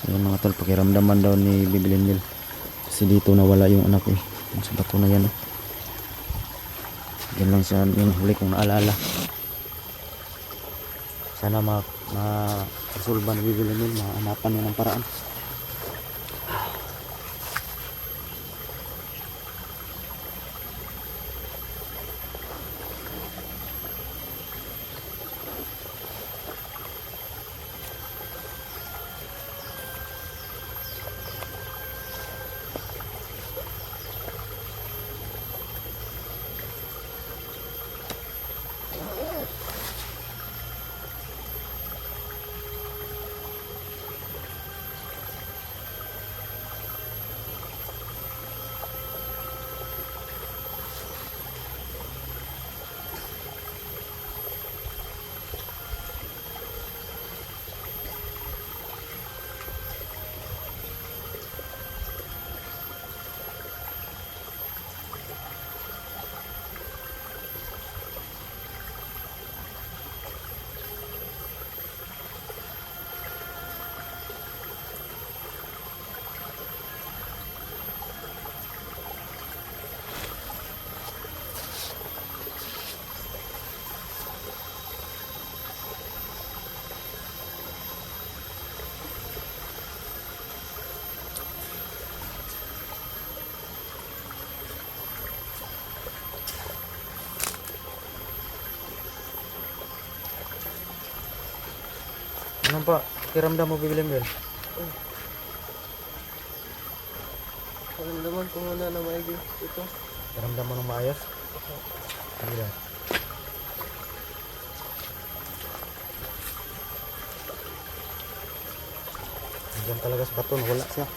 Ayan mga tol, pakiramdaman daw ni Bibilin Mil. Kasi dito nawala yung anak ko eh. Sa bato na yan. Yan lang siya yung huli kong naalala. Sana ma-resolve ni Bibilin Mil. Mahanapan niya ng paraan. Ano pa? Pakiramdam mo Bibilin Mil? Naman ko muna na maigi ito. Pakiramdam mo ng maayos? Sige lang. Diyan talaga sa bato, wala siya.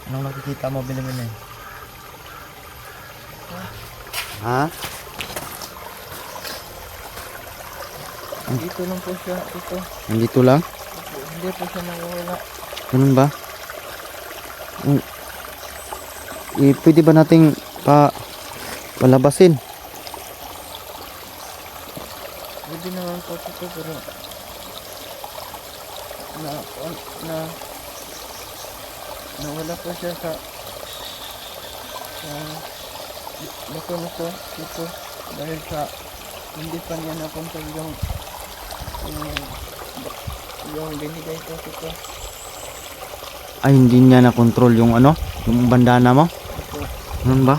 Anong nakikita mo, Bilimil? Ha? Dito lang po siya. Ito. Nandito lang? Hindi po siya nawawala. Ganun ba? Pwede ba nating palabasin? Pwede naman po ito pero nawala po siya sa bato na to dito dahil sa hindi pa niya napunta yung binigay ko dito. Ay, hindi niya na-control yung ano? Yung bandana mo? Ito. Ganun ba?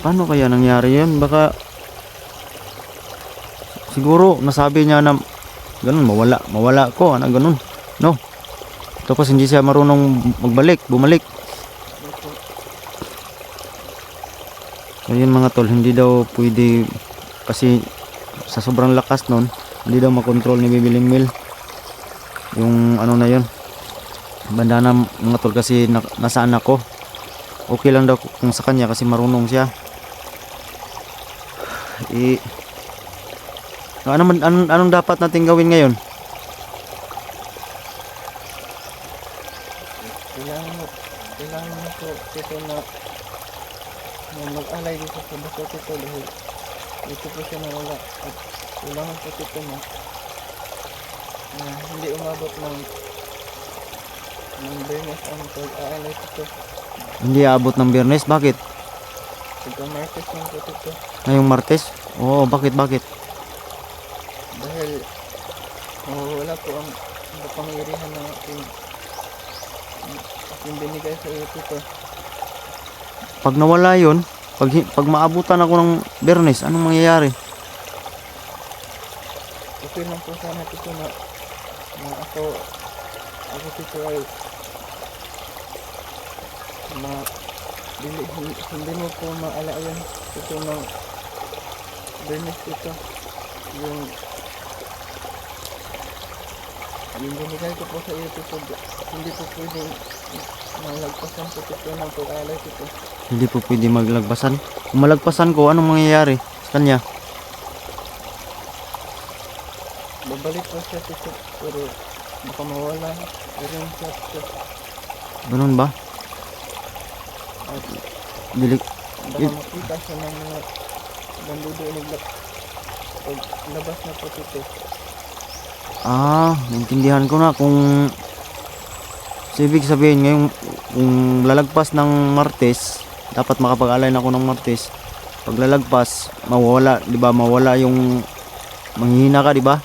Paano kaya nangyari yun? Baka siguro nasabi niya na ganun, mawala ko, ano ganun, no? Tapos hindi siya marunong bumalik. Ito. Ayun mga tol, hindi daw pwede kasi sa sobrang lakas nun, hindi daw makontrol ni Bibiling Mil yung ano na yun, bandana mga tol, kasi nasaan ako. Okay lang daw kung sa kanya kasi marunong siya. Anong dapat natin gawin ngayon? Kailangan mo po ito na mag-alay dito sa bato ito dahil dito po siya nawala at kailangan po ito na hindi umabot ng Biyernes ang pag-aalay ito. Hindi aabot ng Biyernes, bakit? Pagka-Martes lang po ito. Ngayong Martes? Oo, bakit? Dahil wala po ang kapangyarihan ng aking binigay sa iyo ito. Pag nawala yun, pag maabutan ako ng Biyernes, anong mangyayari? Okay lang po sana ito na ako dito ay hindi mo po maalayan ito ng Biyernes ito. Yung binigay ko po sa iyo ito, hindi po pwedeng malagpasan po ito ng pag-alay ito. Hindi po pwede maglagpasan. Kung malagpasan ko, anong mangyayari sa kanya? Babalik po siya ito pero baka mawala rin siya ito. Ganun ba? At Yun. baka makita siya ng mga bandudo pag labas na po ito. Naintindihan ko na kung ibig sabihin ngayong kung lalagpas ng Martes, dapat makapag-alay na ako ng Martes. Pag lalagpas, mawala, 'di ba? Mawala yung manghihina ka, 'di ba?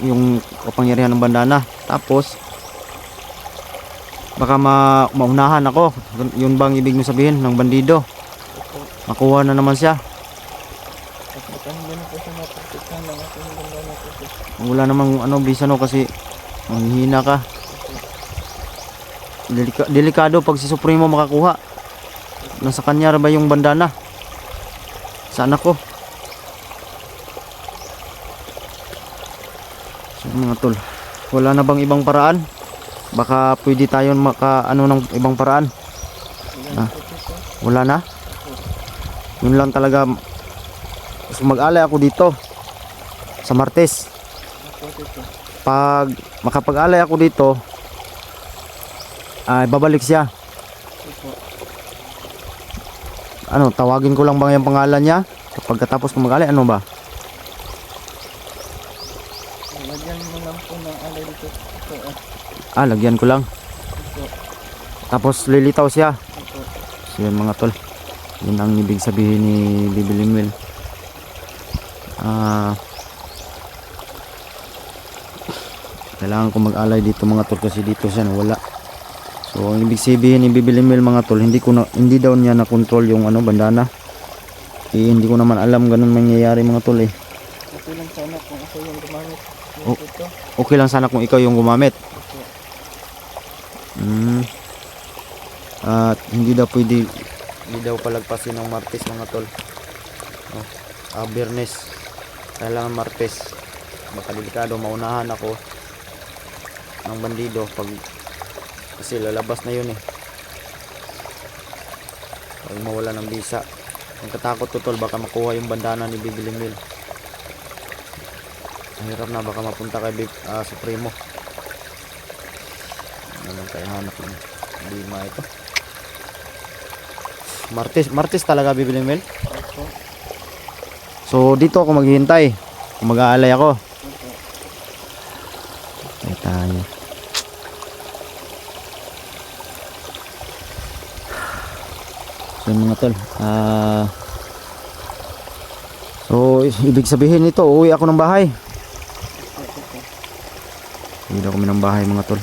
Yung kapangyarihan ng bandana. Tapos baka maunahan ako. Yun bang ibig mo sabihin ng bandido? Makuha na naman siya. At baka hindi na po siya maprotektahan ng aking bandana po ito. Wala namang bisano kasi manghihina ka. Delikado pag si Supremo makakuha. Nasa kanya ba yung bandana? Sana ko. So, mga tol, wala na bang ibang paraan? Baka pwede tayo ng ibang paraan. Wala na? Yun lang talaga. So, mag-alay ako dito sa Martes. Pag makapag-alay ako dito, ay babalik siya. Tawagin ko lang ba yung pangalan niya? Pagkatapos ko mag-alay, ano ba? Lagyan mo lang po ng alay dito. Lagyan ko lang. Tapos lilitaw siya. So yun mga tol, yun ang ibig sabihin ni Bibiling Mil. Kailangan ko mag-alay dito mga tol kasi dito siya nawala. So ang ibig sabihin ni Bibiling Mil mga tol, hindi daw niya na control yung bandana. Hindi ko naman alam ganun mangyayari mga tol eh. Okay lang sana kung ako yung gumamit dito. Okay lang sana kung ikaw yung gumamit. At hindi daw palagpasin ng Martes mga tol. Biyernes. Kailangan Martes. Baka delikado, maunahan ako. ng bandido pag kasi lalabas na yun eh. Pag mawala ng bisa. Ang katakot ko tol, baka makuha yung bandana ni Bibi Limil. Mahirap na, baka mapunta kay Supremo. Ano kaya hanap ng lima ito. Martes talaga Bibi Limil. Opo. So dito ako maghihintay. Kung mag-aalay ako. Opo. Ay tayo. So mga tol, so ibig sabihin nito, uuwi ako ng bahay. Uwi na kami ng bahay mga tol.